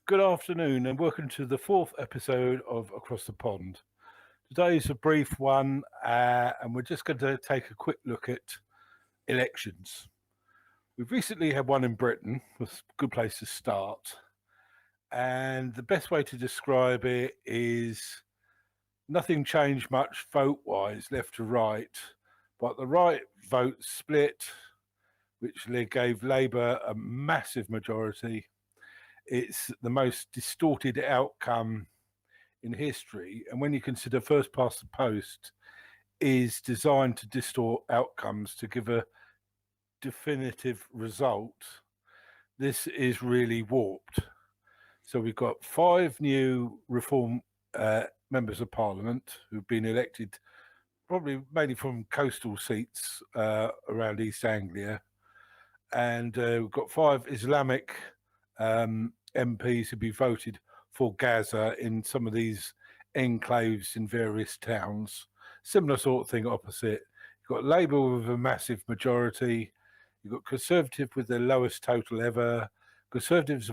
Good afternoon and welcome to the fourth episode of Across the Pond. Today is a brief one and we're just going to take a quick look at elections. We've recently had one in Britain, was a good place to start. And the best way to describe it is nothing changed much vote-wise, left to right, but the right vote split, which gave Labour a massive majority. It's the most distorted outcome in history. And when you consider first past the post is designed to distort outcomes to give a definitive result, this is really warped. So we've got 5 new reform members of parliament who've been elected probably mainly from coastal seats around East Anglia. And we've got 5 Islamic MPs who be voted for Gaza in some of these enclaves in various towns. Similar sort of thing opposite. You've got Labour with a massive majority. You've got Conservative with their lowest total ever. Conservatives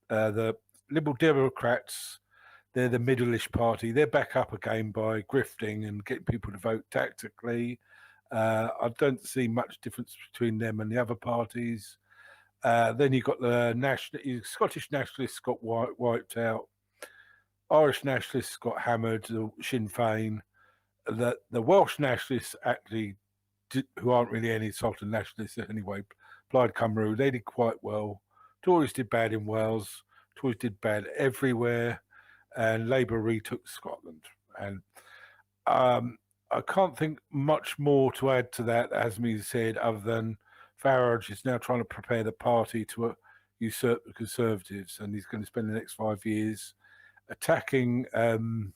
are the Liberal Democrats. They're the middle-ish party. They're back up again by grifting and getting people to vote tactically. I don't see much difference between them and the other parties. Then you've got the Scottish nationalists got wiped out. Irish nationalists got hammered, the Sinn Féin. The Welsh nationalists actually, who aren't really any sort of nationalists anyway, Plaid Cymru, they did quite well. Tories did bad in Wales. Tories did bad everywhere. And Labour retook Scotland. And I can't think much more to add to that, as me said, other than Farage is now trying to prepare the party to usurp the Conservatives, and he's going to spend the next 5 years attacking the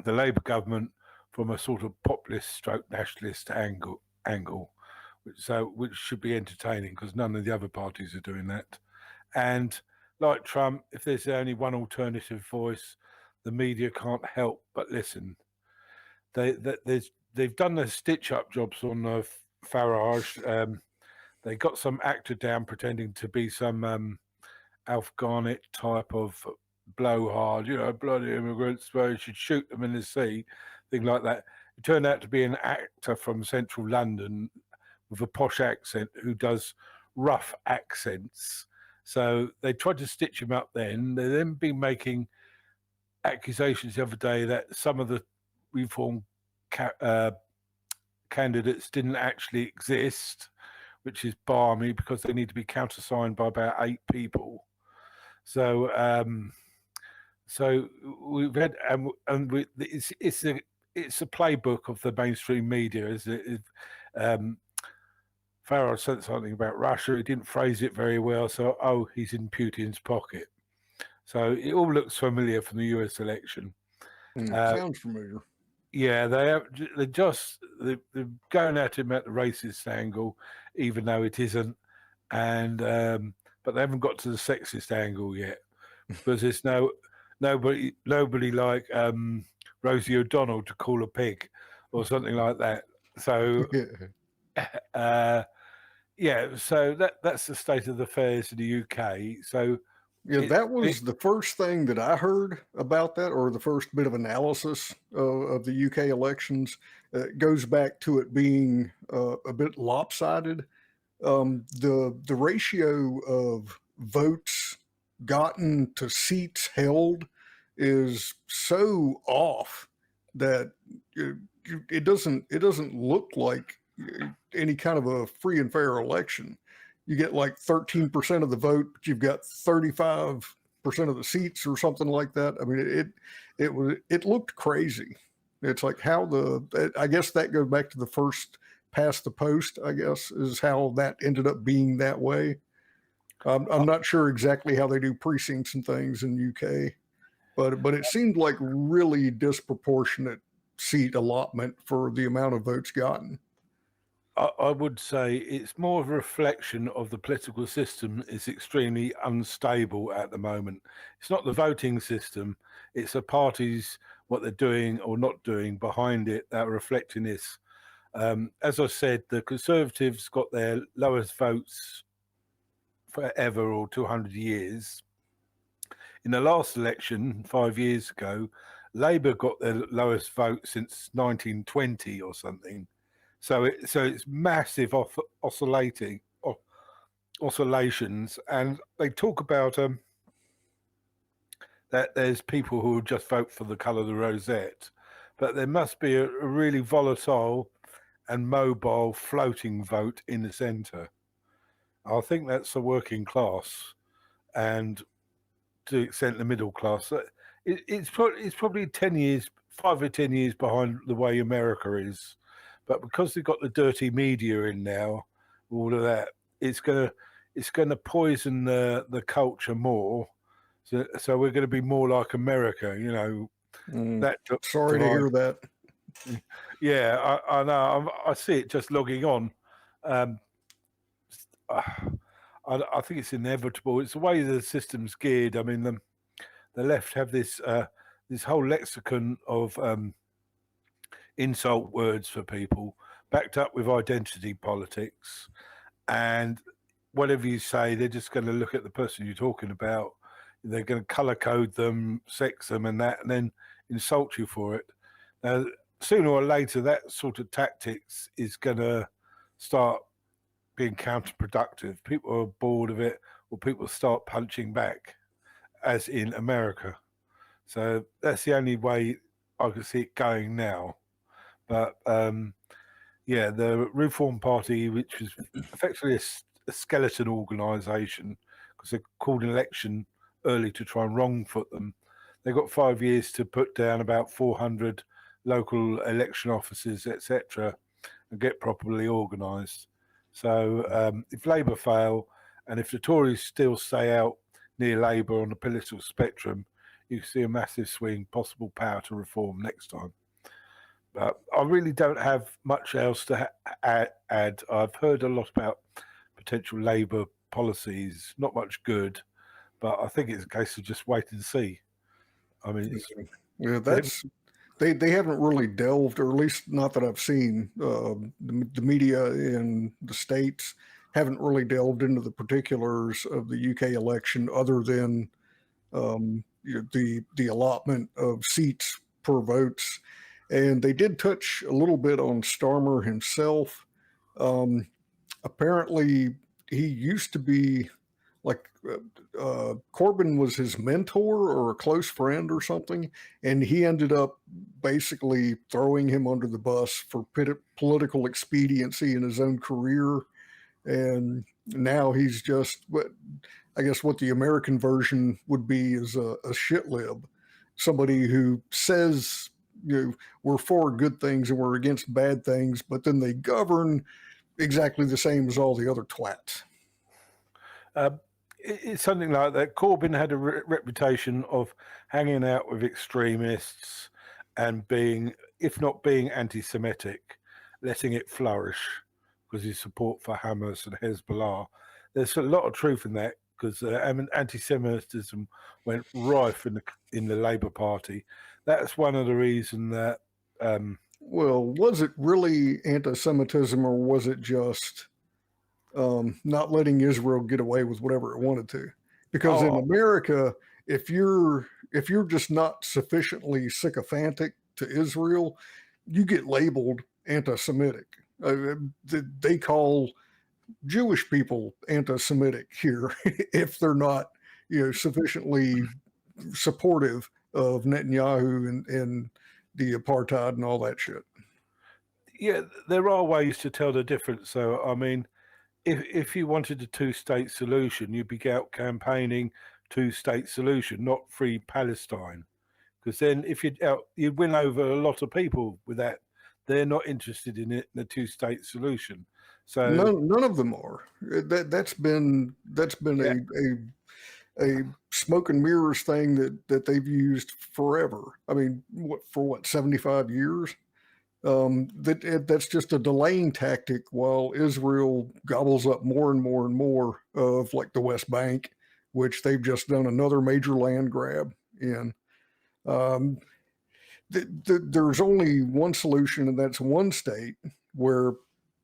Labour government from a sort of populist stroke nationalist angle, which should be entertaining because none of the other parties are doing that. And like Trump, if there's only one alternative voice, the media can't help but listen. They've done their stitch-up jobs on Farage. They got some actor down pretending to be some Alf Garnett type of blowhard, bloody immigrants, where you should shoot them in the sea, thing like that. It turned out to be an actor from central London with a posh accent who does rough accents. So they tried to stitch him up then. They've then been making accusations the other day that some of the reform candidates didn't actually exist, which is balmy because they need to be countersigned by about 8 people. So, we've had, it's a playbook of the mainstream media. Farage said something about Russia. He didn't phrase it very well. So, he's in Putin's pocket. So it all looks familiar from the US election. Sounds familiar. Yeah, they're going at him at the racist angle, even though it isn't, and but they haven't got to the sexist angle yet, because there's nobody like Rosie O'Donnell to call a pig or something like that. So so that's the state of affairs in the UK. So. Yeah, that was the first thing that I heard about that, or the first bit of analysis of the UK elections. It goes back to it being a bit lopsided. The ratio of votes gotten to seats held is so off that it doesn't look like any kind of a free and fair election. You get like 13% of the vote, but you've got 35% of the seats or something like that. I mean, it looked crazy. It's like I guess that goes back to the first past the post, I guess, is how that ended up being that way. I'm not sure exactly how they do precincts and things in UK, but it seemed like really disproportionate seat allotment for the amount of votes gotten. I would say it's more of a reflection of the political system is extremely unstable at the moment. It's not the voting system, it's the parties, what they're doing or not doing behind it that are reflecting this. As I said, the Conservatives got their lowest votes forever or 200 years. in the last election 5 years ago, Labour got their lowest vote since 1920 or something. So it's massive oscillations, and they talk about that there's people who just vote for the colour of the rosette, but there must be a really volatile and mobile floating vote in the centre. I think that's the working class, and to the extent the middle class. It's probably 10 years, 5 or 10 years behind the way America is, but because they've got the dirty media in now, all of that, it's gonna poison the culture more. So we're going to be more like America, you know. That Sorry to hear that. Yeah, I know. I see it just logging on. I think it's inevitable. It's the way the system's geared. I mean, the left have this whole lexicon of insult words for people, backed up with identity politics, and whatever you say, they're just going to look at the person you're talking about. They're going to color code them, sex them, and that, and then insult you for it. Now, sooner or later, that sort of tactics is going to start being counterproductive. People are bored of it, or people start punching back, as in America. So that's the only way I can see it going now. But yeah, the Reform Party, which was effectively a skeleton organisation, because they called an election early to try and wrong-foot them. They got 5 years to put down about 400 local election offices, etc., and get properly organised. So if Labour fail, and if the Tories still stay out near Labour on the political spectrum, you can see a massive swing, possible power to reform next time. But I really don't have much else to add. I've heard a lot about potential Labour policies, not much good, but I think it's a case of just wait and see. I mean, yeah, they haven't really delved, or at least not that I've seen. The media in the States haven't really delved into the particulars of the UK election, other than the allotment of seats per votes. And they did touch a little bit on Starmer himself. Apparently, he used to be like Corbyn was his mentor or a close friend or something, and he ended up basically throwing him under the bus for political expediency in his own career. And now he's just what I guess what the American version would be is a shit lib, somebody who says, you know, we're for good things and we're against bad things, but then they govern exactly the same as all the other twats. It's something like that. Corbyn had a reputation of hanging out with extremists and being, if not being anti-Semitic, letting it flourish because his support for Hamas and Hezbollah. There's a lot of truth in that, because anti-Semitism went rife in the Labour Party. That's one of the reasons that. Well, was it really anti-Semitism, or was it just not letting Israel get away with whatever it wanted to? Because in America, if you're just not sufficiently sycophantic to Israel, you get labeled anti-Semitic. They call Jewish people anti-Semitic here if they're not, sufficiently supportive of Netanyahu and the apartheid and all that shit. Yeah, there are ways to tell the difference. So, I mean, if you wanted a two-state solution, you'd be out campaigning two-state solution, not free Palestine. Because then if you'd win over a lot of people with that. They're not interested in it, in a two-state solution. So none of them are. That's been a smoke and mirrors thing that they've used forever. I mean, for 75 years? That's just a delaying tactic while Israel gobbles up more and more and more of like the West Bank, which they've just done another major land grab in. There's only one solution, and that's one state where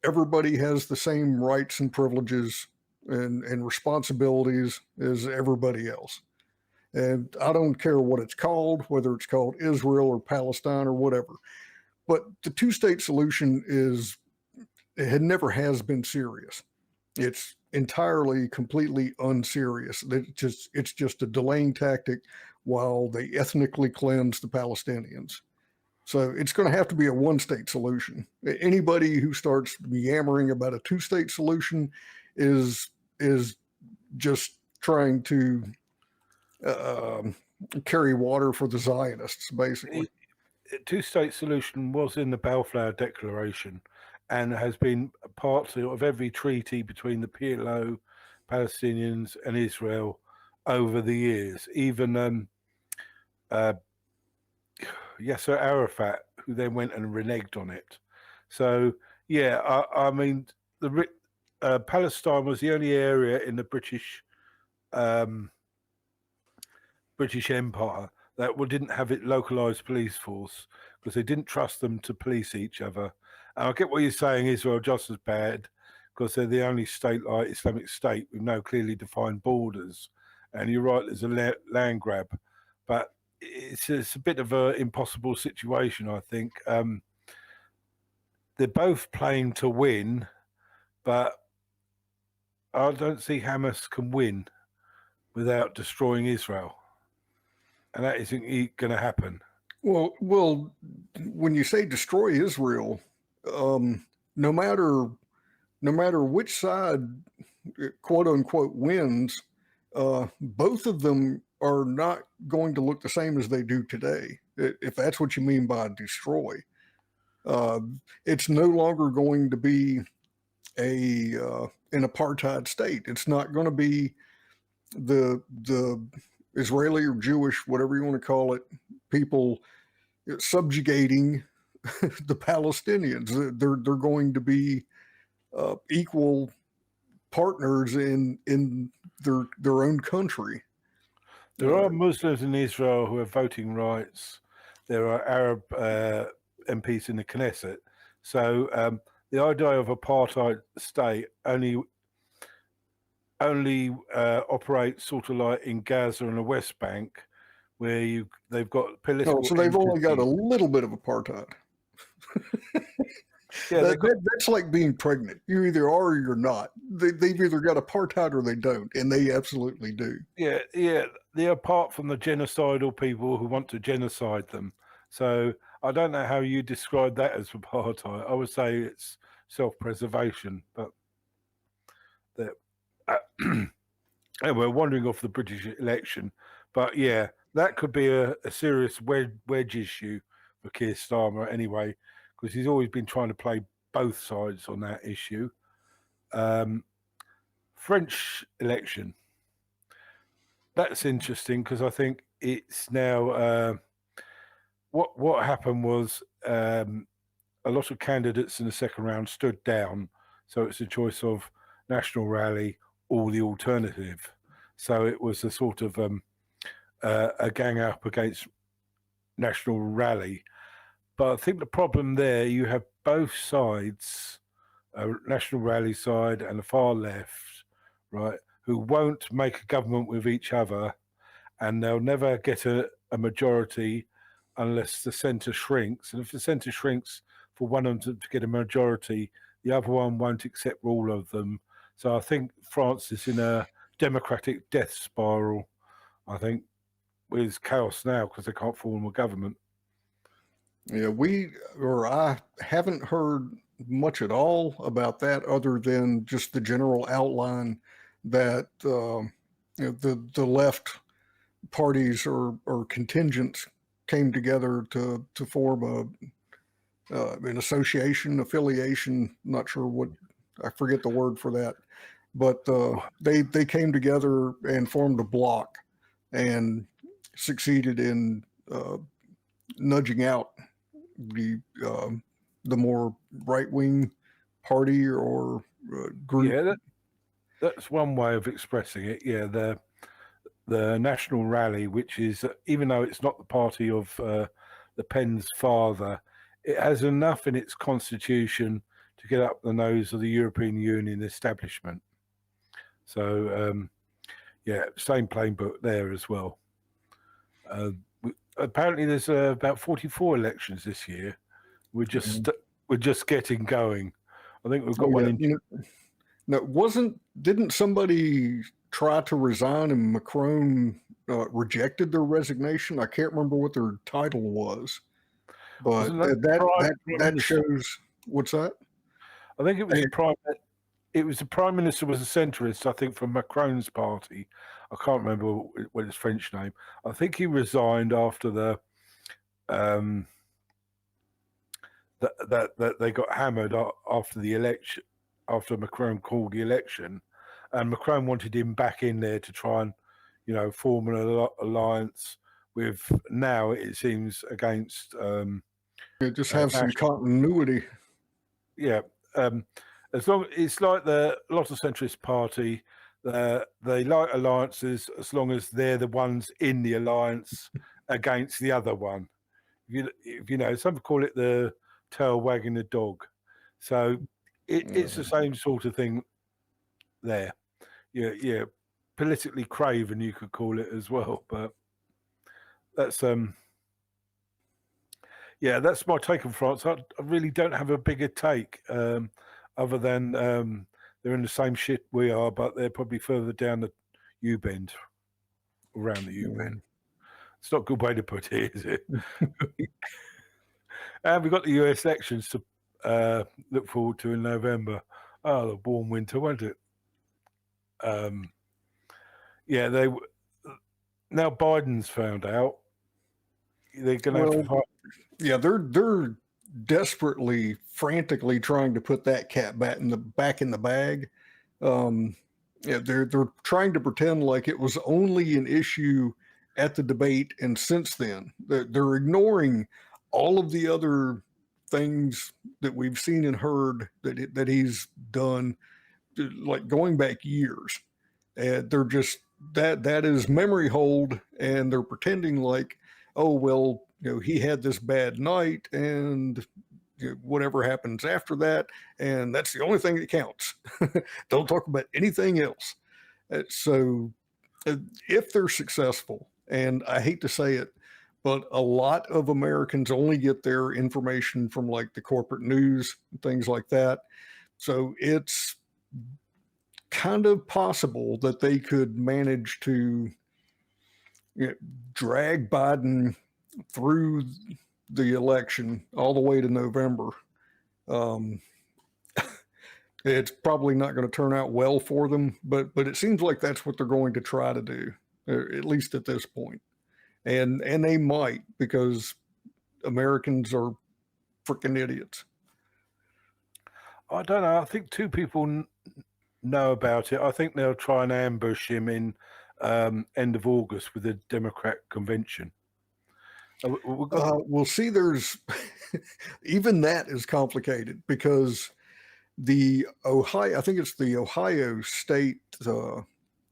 everybody has the same rights and privileges and responsibilities as everybody else. And I don't care what it's called, whether it's called Israel or Palestine or whatever. But the two-state solution it never has been serious. It's entirely, completely unserious. It's just a delaying tactic while they ethnically cleanse the Palestinians. So it's going to have to be a one-state solution. Anybody who starts yammering about a two-state solution is just trying to carry water for the Zionists, basically. The two-state solution was in the Balfour Declaration and has been a part of every treaty between the PLO, Palestinians, and Israel over the years. Even Yasser Arafat, who then went and reneged on it. So, yeah, I mean, Palestine was the only area in the British Empire that didn't have it localized police force because they didn't trust them to police each other. And I get what you're saying, Israel just as bad because they're the only state like Islamic State with no clearly defined borders. And you're right, there's a land grab, but it's a bit of an impossible situation, I think. They're both playing to win, but I don't see Hamas can win without destroying Israel. And that isn't going to happen. Well, when you say destroy Israel, no matter which side, quote unquote, wins, both of them are not going to look the same as they do today. If that's what you mean by destroy, it's no longer going to be an apartheid state. It's not going to be the Israeli or Jewish, whatever you want to call it, people subjugating the Palestinians. They're going to be equal partners in their own country. There are Muslims in Israel who have voting rights. There are Arab MPs in the Knesset. So the idea of apartheid state only operates sort of like in Gaza and the West Bank, where they've got political. So they've only got a little bit of apartheid. Yeah, that's like being pregnant. You either are or you're not. They've either got apartheid or they don't, and they absolutely do. Yeah. They're apart from the genocidal people who want to genocide them. So I don't know how you describe that as apartheid. I would say it's self-preservation, but and we're wandering off the British election. But yeah, that could be a serious wedge issue for Keir Starmer anyway, because he's always been trying to play both sides on that issue. French election. That's interesting because I think it's now what happened was a lot of candidates in the second round stood down, so it's a choice of National Rally or the alternative. So it was a sort of a gang up against National Rally. But I think the problem there, you have both sides, National Rally side and the far left, right, who won't make a government with each other, and they'll never get a majority unless the centre shrinks. And if the centre shrinks for one of them to get a majority, the other one won't accept all of them. So I think France is in a democratic death spiral, I think, with chaos now because they can't form a government. Yeah, I haven't heard much at all about that other than just the general outline that the left parties or contingents came together to form an association, affiliation, not sure what, I forget the word for that, but they came together and formed a bloc and succeeded in nudging out the more right-wing party or group. Yeah, that's one way of expressing it. Yeah, the National Rally, which is, even though it's not the party of Le Pen's father, it has enough in its constitution to get up the nose of the European Union establishment. So, yeah, same plain book there as well. Apparently, there's about 44 elections this year. We're just getting going. I think we've got one in. No, didn't somebody try to resign and Macron rejected their resignation? I can't remember what their title was, but that shows. What's that? I think it was the prime minister was a centrist, I think, from Macron's party. I can't remember what his French name. I think he resigned after that they got hammered after the election, after Macron called the election, and Macron wanted him back in there to try and, form an alliance with, now it seems, against just have some continuity. Yeah. As long it's like a lot of centrist party, they like alliances as long as they're the ones in the alliance against the other one. Some call it the tail wagging the dog. So it's the same sort of thing there. Yeah. Politically craven, you could call it as well. But that's that's my take on France. I really don't have a bigger take. Other than they're in the same shit we are, but they're probably further down the U-bend, around the U-bend. It's not a good way to put it, is it? And we've got the US elections to look forward to in November. Oh, the warm winter, won't it? Now Biden's found out. They're going to have to fight. Yeah, they're desperately, frantically trying to put that cat back in the bag. They're trying to pretend like it was only an issue at the debate, and since then they're ignoring all of the other things that we've seen and heard that he's done, like going back years. And they're just that is memory hold, and they're pretending like, oh well, he had this bad night and whatever happens after that, and that's the only thing that counts. Don't talk about anything else. So if they're successful, and I hate to say it, but a lot of Americans only get their information from like the corporate news and things like that. So it's kind of possible that they could manage to drag Biden through the election all the way to November. It's probably not going to turn out well for them, but it seems like that's what they're going to try to do, at least at this point. And they might, because Americans are freaking idiots. I don't know. I think two people know about it. I think they'll try and ambush him in end of August with the Democrat convention. We'll see. There's even that is complicated because I think it's the Ohio state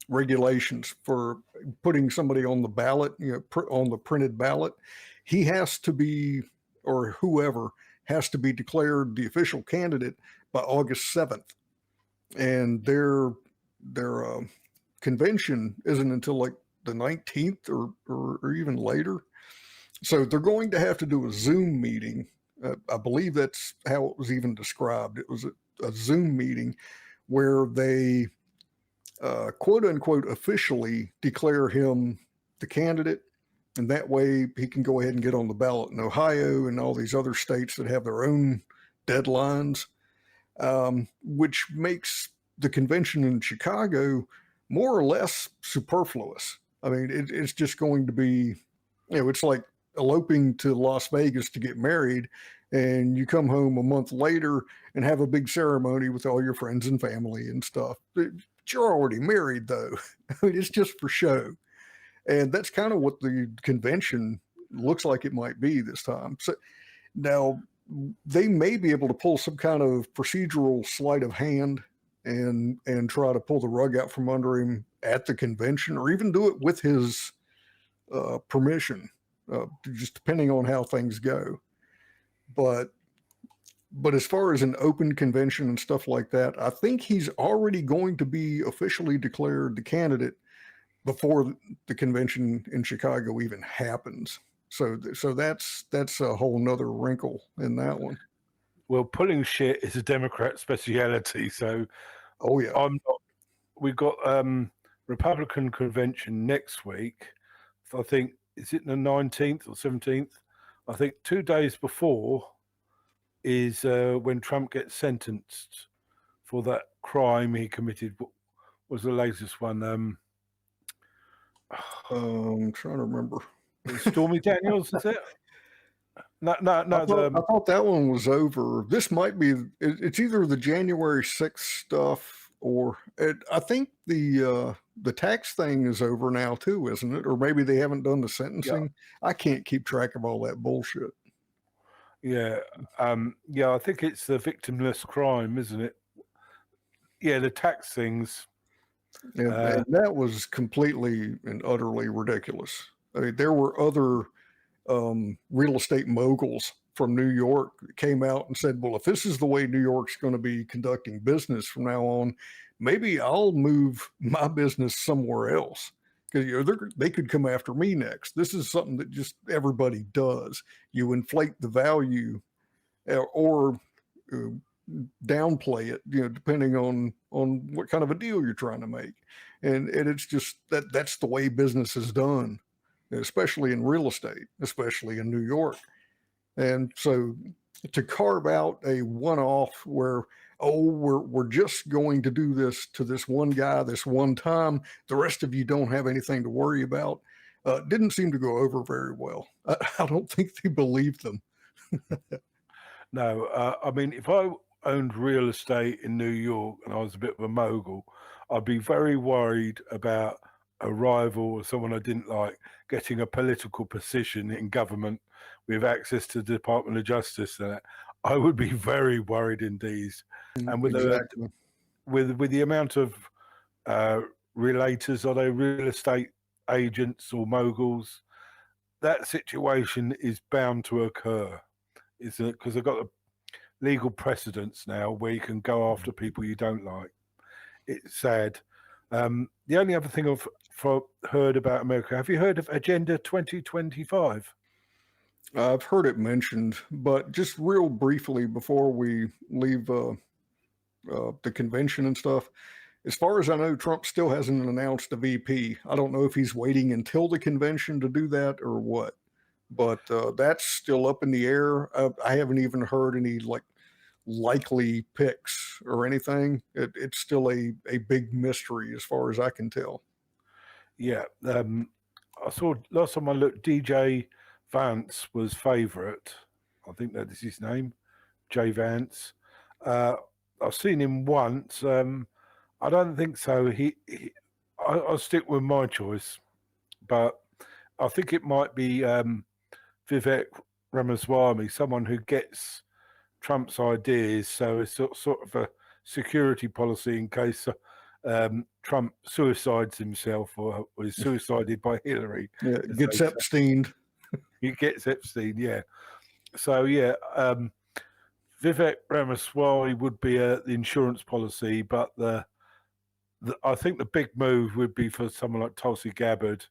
regulations for putting somebody on the ballot, on the printed ballot. He has to be, or whoever has to be declared the official candidate by August 7th. And their convention isn't until like the 19th or even later. So they're going to have to do a Zoom meeting. I believe that's how it was even described. It was a Zoom meeting where they, quote unquote, officially declare him the candidate. And that way he can go ahead and get on the ballot in Ohio and all these other states that have their own deadlines, which makes the convention in Chicago more or less superfluous. I mean, it's just going to be, it's like eloping to Las Vegas to get married, and you come home a month later and have a big ceremony with all your friends and family and stuff. But you're already married, though. I mean, it's just for show. And that's kind of what the convention looks like it might be this time. So now they may be able to pull some kind of procedural sleight of hand and try to pull the rug out from under him at the convention, or even do it with his permission. Just depending on how things go. But as far as an open convention and stuff like that, I think he's already going to be officially declared the candidate before the convention in Chicago even happens. So that's a whole nother wrinkle in that one. Well, pulling shit is a Democrat speciality. So Oh yeah. I'm not. We've got Republican convention next week. I think is it the 19th or 17th? I think 2 days before is when Trump gets sentenced for that crime he committed. What was the latest one? I'm trying to remember. Stormy Daniels, is it? No. I thought that one was over. This might be. It's either the January 6th stuff or I think the tax thing is over now too, isn't it? Or maybe they haven't done the sentencing. Yeah. I can't keep track of all that bullshit. Yeah, yeah. I think it's the victimless crime, isn't it? Yeah, the tax things. And that was completely and utterly ridiculous. I mean, there were other real estate moguls from New York came out and said, well, if this is the way New York's going to be conducting business from now on, maybe I'll move my business somewhere else, because they could come after me next. This is something that just everybody does. You inflate the value or downplay it, depending on what kind of a deal you're trying to make. And it's just that's the way business is done, especially in real estate, especially in New York. And so to carve out a one-off where, we're just going to do this to this one guy this one time, the rest of you don't have anything to worry about, didn't seem to go over very well. I don't think they believed them. No, I mean, if I owned real estate in New York and I was a bit of a mogul, I'd be very worried about a rival or someone I didn't like getting a political position in government with access to the Department of Justice. And I would be very worried indeed. And with Exactly. with the amount of relators, are they real estate agents or moguls? That situation is bound to occur, isn't it? Because they've got the legal precedents now where you can go after people you don't like. It's sad. The only other thing I've heard about America, have you heard of Agenda 2025? I've heard it mentioned, but just real briefly before we leave the convention and stuff, as far as I know, Trump still hasn't announced a VP. I don't know if he's waiting until the convention to do that or what, but that's still up in the air. I haven't even heard any likely picks or anything. It's still a big mystery as far as I can tell. Yeah, I saw last time I looked, DJ Vance was favourite. I think that is his name, Jay Vance. I've seen him once. I don't think so. I'll stick with my choice, but I think it might be Vivek Ramaswamy, someone who gets Trump's ideas. So it's sort of a security policy in case Trump suicides himself or is suicided by Hillary. Yeah, gets Epsteined. He gets Epstein, yeah. So yeah, Vivek Ramaswamy would be the insurance policy, but I think the big move would be for someone like Tulsi Gabbard,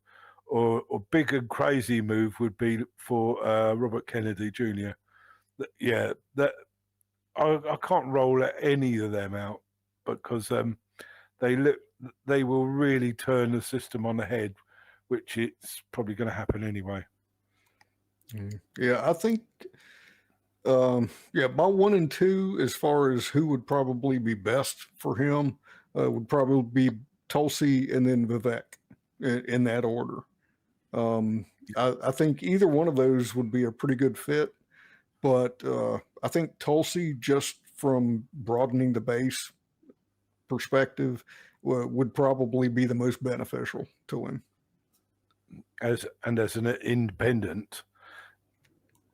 or big and crazy move would be for Robert Kennedy Jr. Yeah, that I can't roll any of them out because they will really turn the system on the head, which it's probably going to happen anyway. Yeah, I think my 1 and 2 as far as who would probably be best for him would probably be Tulsi and then Vivek in that order. I think either one of those would be a pretty good fit, but I think Tulsi, just from broadening the base perspective, would probably be the most beneficial to him. As an independent,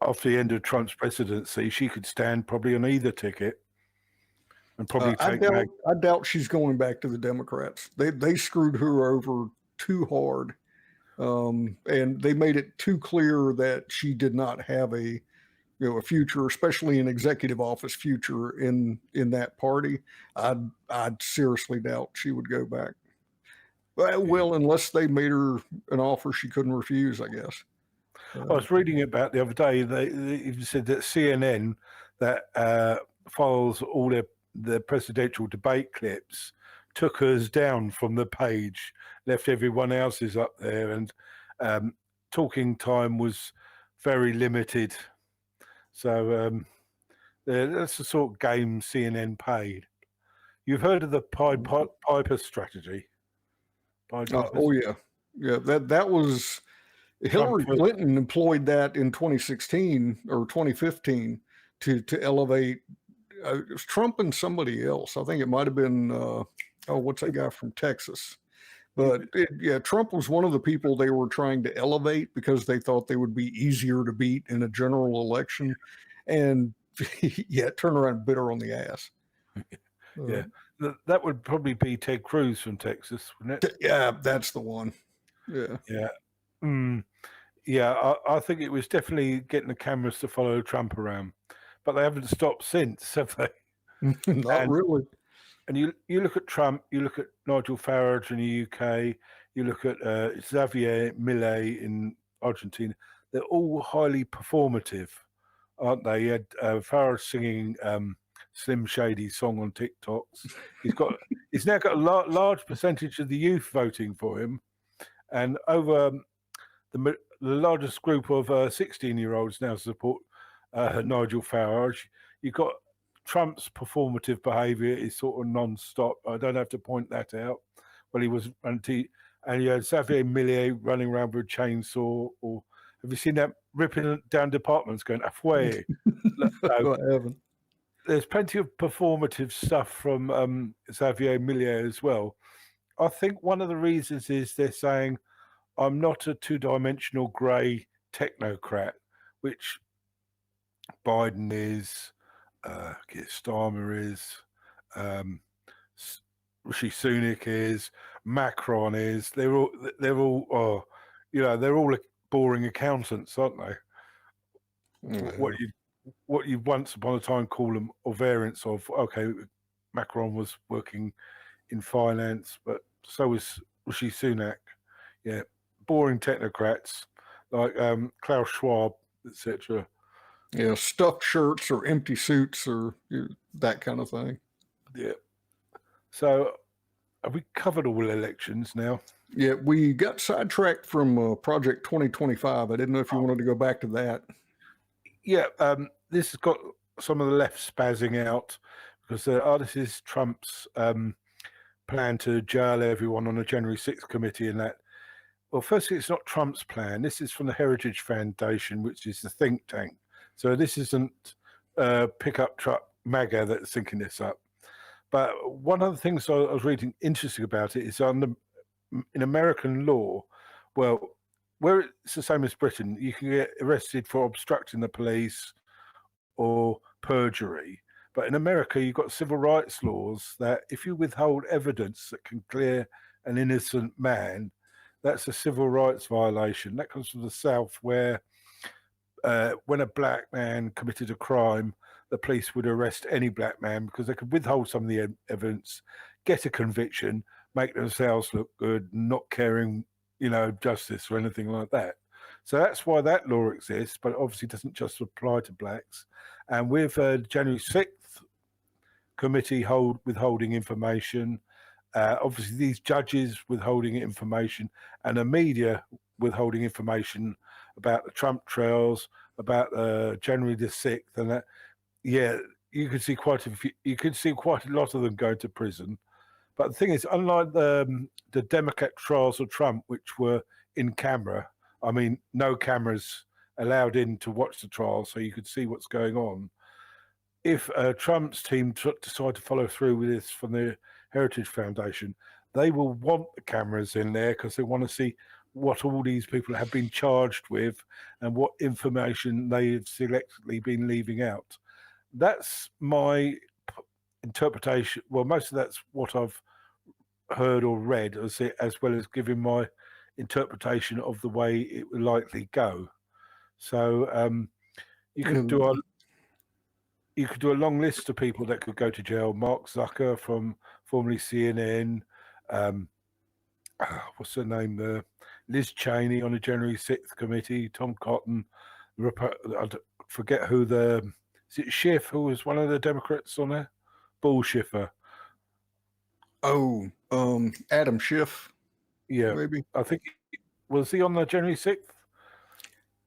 after the end of Trump's presidency, she could stand probably on either ticket and probably take back. I doubt she's going back to the Democrats. They screwed her over too hard, and they made it too clear that she did not have a future, especially an executive office future in that party. I'd seriously doubt she would go back. Well, unless they made her an offer she couldn't refuse, I guess. I was reading about the other day. They even said that CNN, that follows all their presidential debate clips, took us down from the page, left everyone else's up there, and talking time was very limited. So that's the sort of game CNN paid. You've heard of the Pied Piper strategy? Pied Pipers? Oh yeah, yeah. That was Hillary Trump Clinton employed that in 2016 or 2015 to elevate. It was Trump and somebody else. I think it might have been what's that guy from Texas? But yeah, Trump was one of the people they were trying to elevate because they thought they would be easier to beat in a general election, and yeah, turn around and bit her on the ass. Yeah, that would probably be Ted Cruz from Texas, wouldn't it? Yeah, that's the one. Yeah. Yeah. Yeah, I think it was definitely getting the cameras to follow Trump around, but they haven't stopped since, have they? Not really. And you look at Trump, you look at Nigel Farage in the UK, you look at Xavier Milei in Argentina. They're all highly performative, aren't they? You had Farage singing Slim Shady's song on TikToks. He's now got a large percentage of the youth voting for him, and over the largest group of 16-year-olds now support Nigel Farage. You've got Trump's performative behaviour is sort of non-stop. I don't have to point that out. Well, he was, and you had Xavier Millet running around with a chainsaw. Or have you seen that ripping down departments going halfway? I haven't. There's plenty of performative stuff from Xavier Millet as well. I think one of the reasons is they're saying, I'm not a two-dimensional grey technocrat, which Biden is, Starmer is, Rishi Sunak is, Macron is. They're all they're all boring accountants, aren't they? Yeah. What you once upon a time call them or variants of. Okay, Macron was working in finance, but so was Rishi Sunak. Yeah, boring technocrats like Klaus Schwab, etc. Yeah, stuffed shirts or empty suits or that kind of thing. Yeah. So have we covered all elections now? Yeah, we got sidetracked from Project 2025. I didn't know if you wanted to go back to that. Yeah, this has got some of the left spazzing out because this is Trump's plan to jail everyone on the January 6th committee and that. Well, firstly, it's not Trump's plan. This is from the Heritage Foundation, which is the think tank. So this isn't pickup truck MAGA that's thinking this up. But one of the things I was reading interesting about it is in American law, well, where it's the same as Britain, you can get arrested for obstructing the police or perjury. But in America, you've got civil rights laws that if you withhold evidence that can clear an innocent man, that's a civil rights violation. That comes from the South, where when a black man committed a crime, the police would arrest any black man because they could withhold some of the evidence, get a conviction, make themselves look good, not caring, justice or anything like that. So that's why that law exists, but obviously doesn't just apply to blacks. And with January 6th committee withholding information, obviously these judges withholding information and the media withholding information about the Trump trials, about January the 6th, and that, yeah, you could see quite a lot of them going to prison. But the thing is, unlike the Democrat trials of Trump, which were in camera, I mean, no cameras allowed in to watch the trial, so you could see what's going on. If Trump's team decide to follow through with this from the Heritage Foundation, they will want the cameras in there because they want to see what all these people have been charged with and what information they've selectively been leaving out. That's my interpretation. Well, most of that's what I've heard or read, as well as giving my interpretation of the way it will likely go. So you could do a long list of people that could go to jail. Mark Zucker from formerly CNN, what's her name? Liz Cheney on the January 6th committee, Tom Cotton, I forget who is it Schiff, who was one of the Democrats on there? Bull Schiffer. Oh, Adam Schiff, Yeah, maybe. I think, was he on the January 6th?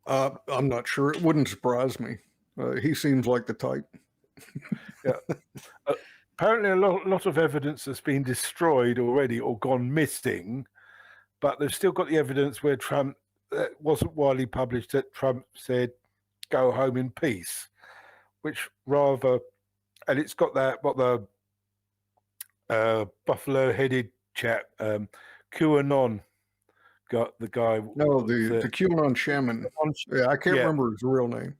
I'm not sure. It wouldn't surprise me. He seems like the type. Yeah. Apparently, a lot of evidence has been destroyed already or gone missing, but they've still got the evidence where Trump, wasn't widely published, that Trump said, "Go home in peace," which rather, and it's got that what the buffalo-headed chap, QAnon, got the guy. No, the QAnon shaman. Yeah, I can't remember his real name.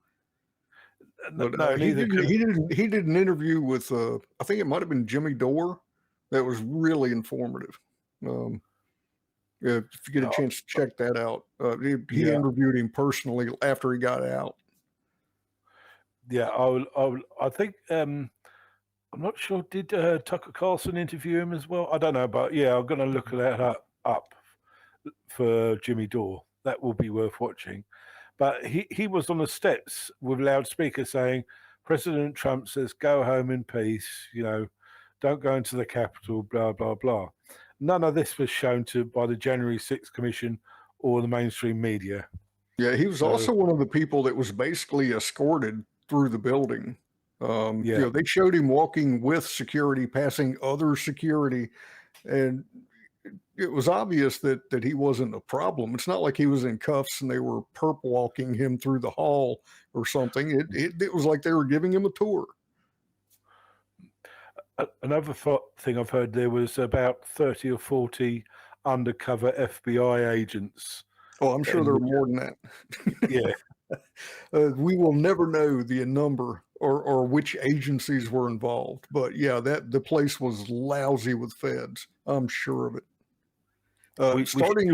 But No, he neither. did an interview with I think it might have been Jimmy Dore that was really informative. Yeah, if you get a chance to check that out, he interviewed him personally after he got out. Yeah, I think I'm not sure. Did Tucker Carlson interview him as well? I don't know, but yeah, I'm going to look that up for Jimmy Dore. That will be worth watching. But he was on the steps with loudspeaker saying, "President Trump says, go home in peace, don't go into the Capitol, blah, blah, blah." None of this was shown by the January 6th Commission or the mainstream media. Yeah, he was also one of the people that was basically escorted through the building. They showed him walking with security, passing other security, and it was obvious that he wasn't a problem. It's not like he was in cuffs and they were perp walking him through the hall or something. It was like they were giving him a tour. Another thing I've heard, there was about 30 or 40 undercover FBI agents. Oh, I'm sure there were more than that. Yeah. We will never know the number or which agencies were involved, but yeah, the place was lousy with feds. I'm sure of it. Starting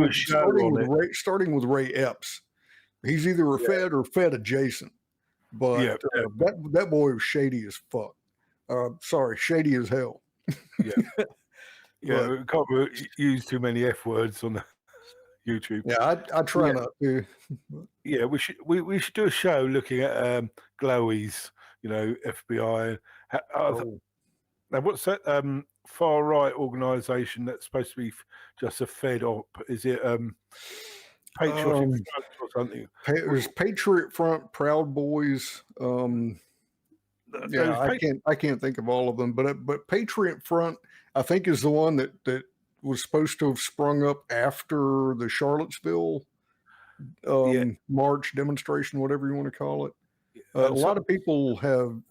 with Ray Epps, he's either a Fed or Fed adjacent, but that boy was shady as fuck. Sorry, shady as hell. Yeah, we can't use too many F words on YouTube. Yeah, I try not to. Yeah, we should do a show looking at glowies, FBI. Now, what's that far right organisation that's supposed to be just a Fed op? Is it Patriotic Front or something? There's Patriot Front, Proud Boys. I can't think of all of them, but Patriot Front, I think, is the one that was supposed to have sprung up after the Charlottesville march, demonstration, whatever you want to call it. A lot of people have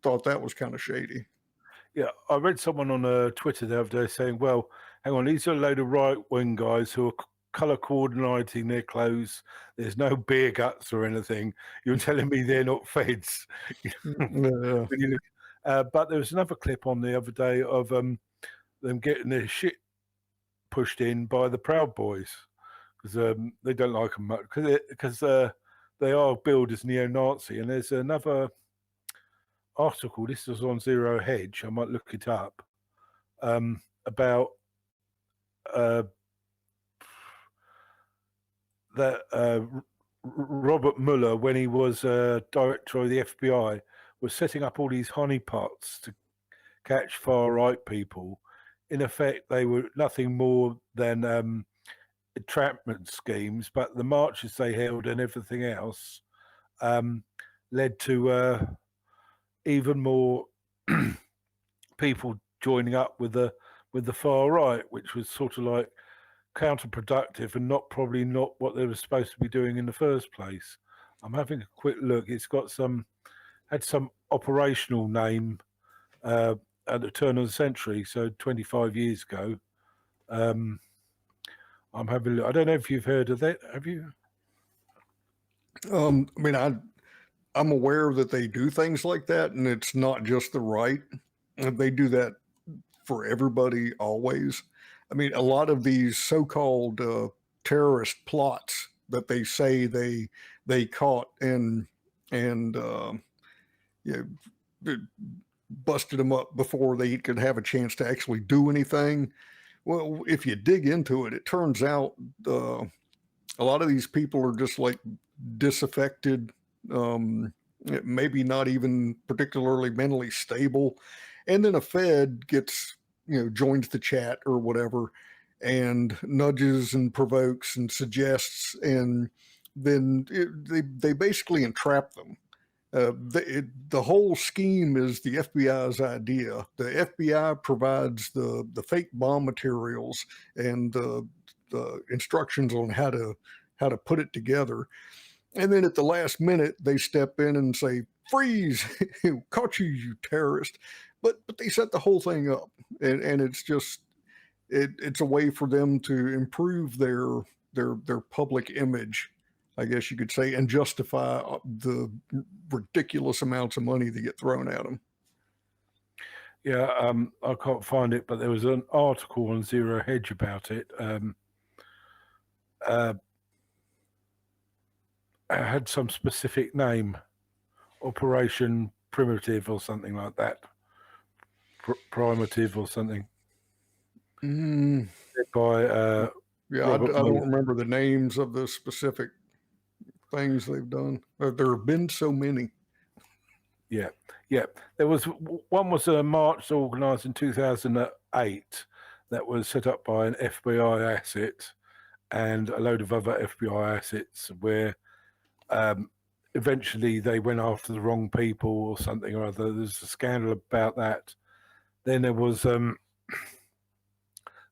thought that was kind of shady. Yeah, I read someone on Twitter the other day saying, "Well, hang on, these are a load of right-wing guys who are color coordinating their clothes. There's no beer guts or anything. You're telling me they're not feds?" But there was another clip on the other day of them getting their shit pushed in by the Proud Boys because they don't like them much because they are billed as neo-Nazi. And there's another article, this was on Zero Hedge, I might look it up, about that Robert Mueller, when he was director of the FBI, was setting up all these honeypots to catch far-right people. In effect, they were nothing more than entrapment schemes, but the marches they held and everything else led to even more people joining up with the far right, which was sort of like counterproductive and probably not what they were supposed to be doing in the first place. I'm having a quick look. It's got had some operational name at the turn of the century, so 25 years ago. I'm having a look. I don't know if you've heard of that. Have you? I mean, I'm aware that they do things like that, and it's not just the right. They do that for everybody always. I mean, a lot of these so-called terrorist plots that they say they caught and busted them up before they could have a chance to actually do anything. Well, if you dig into it, it turns out a lot of these people are just like disaffected, maybe not even particularly mentally stable. And then a Fed gets, joins the chat or whatever and nudges and provokes and suggests. And then they basically entrap them. The whole scheme is the FBI's idea. The FBI provides the fake bomb materials and the instructions on how to put it together, and then at the last minute they step in and say, "Freeze! Caught you, you terrorist!" But they set the whole thing up, and it's just it's a way for them to improve their public image, I guess you could say, and justify the ridiculous amounts of money that get thrown at them. Yeah, I can't find it, but there was an article on Zero Hedge about it. It had some specific name, Operation Primitive or something like that. Primitive or something. By yeah, I don't remember the names of the specific things they've done. There have been so many. Yeah. There was one was a march organised in 2008 that was set up by an FBI asset and a load of other FBI assets, where eventually they went after the wrong people or something or other. There's a scandal about that. Then there was the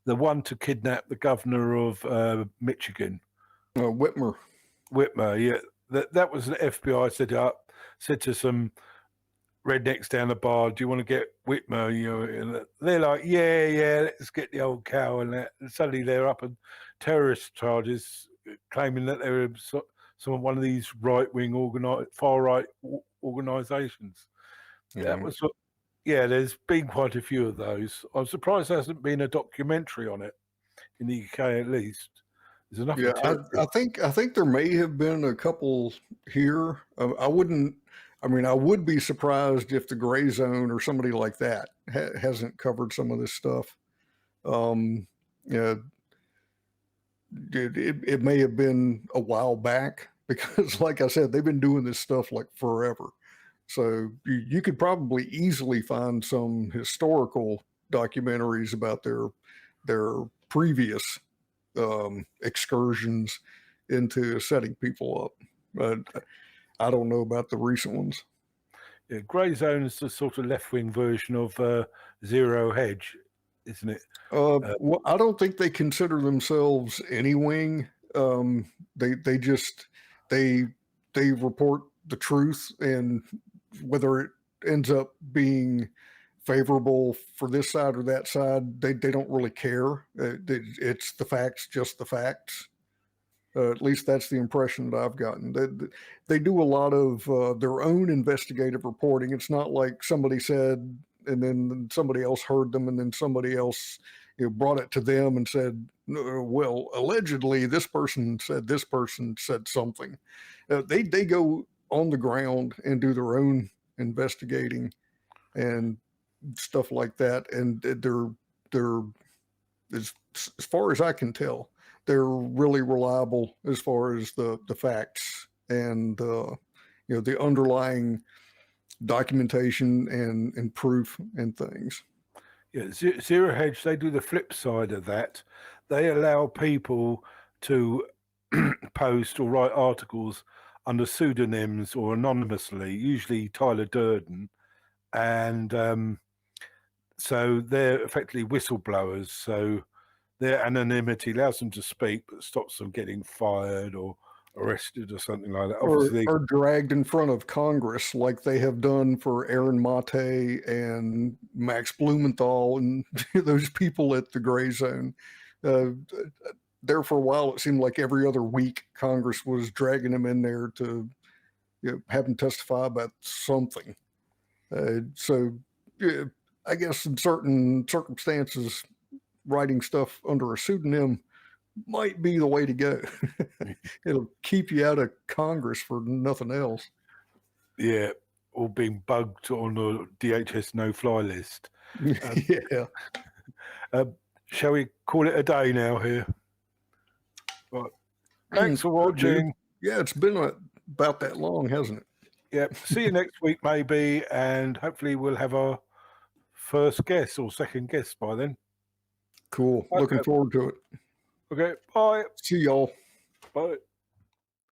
one to kidnap the governor of Michigan. Whitmer. Yeah. That was an FBI set up, said to some rednecks down the bar, "Do you want to get Whitmer?" And they're like, yeah, let's get the old cow. And suddenly they're up on terrorist charges, claiming that they were one of these right-wing, far-right organisations. Mm-hmm. That was, there's been quite a few of those. I'm surprised there hasn't been a documentary on it in the UK, at least. There's enough. Yeah, I think there may have been a couple here. I would be surprised if the Gray Zone or somebody like that hasn't covered some of this stuff. It may have been a while back because, like I said, they've been doing this stuff like forever. So you could probably easily find some historical documentaries about their previous excursions into setting people up. But I don't know about the recent ones. Yeah, Grey Zone is the sort of left-wing version of Zero Hedge, isn't it? Well, I don't think they consider themselves any wing. They just they report the truth, and whether it ends up being favorable for this side or that side, they don't really care. It's the facts, just the facts. At least that's the impression that I've gotten. They do a lot of their own investigative reporting. It's not like somebody said and then somebody else heard them and then somebody else brought it to them and said, well, allegedly this person said something. They go on the ground and do their own investigating and stuff like that. And they're as far as I can tell, they're really reliable as far as the facts and the underlying documentation and proof and things. Yeah, Zero Hedge, they do the flip side of that. They allow people to post or write articles under pseudonyms or anonymously, usually Tyler Durden, and so they're effectively whistleblowers. So their anonymity allows them to speak, but stops them getting fired or arrested or something like that. Or dragged in front of Congress like they have done for Aaron Mate and Max Blumenthal and those people at the Gray Zone. There for a while, it seemed like every other week Congress was dragging them in there to have them testify about something. So I guess in certain circumstances, writing stuff under a pseudonym might be the way to go. It'll keep you out of Congress for nothing else. Yeah, or being bugged on the DHS no-fly list. Yeah. shall we call it a day now here? Right. Thanks for Good, dude. watching. Yeah, it's been about that long, hasn't it? Yep. See you next week, maybe, and hopefully we'll have our first guest or second guest by then. Cool. Okay. Looking forward to it. Okay. Bye. See y'all. Bye.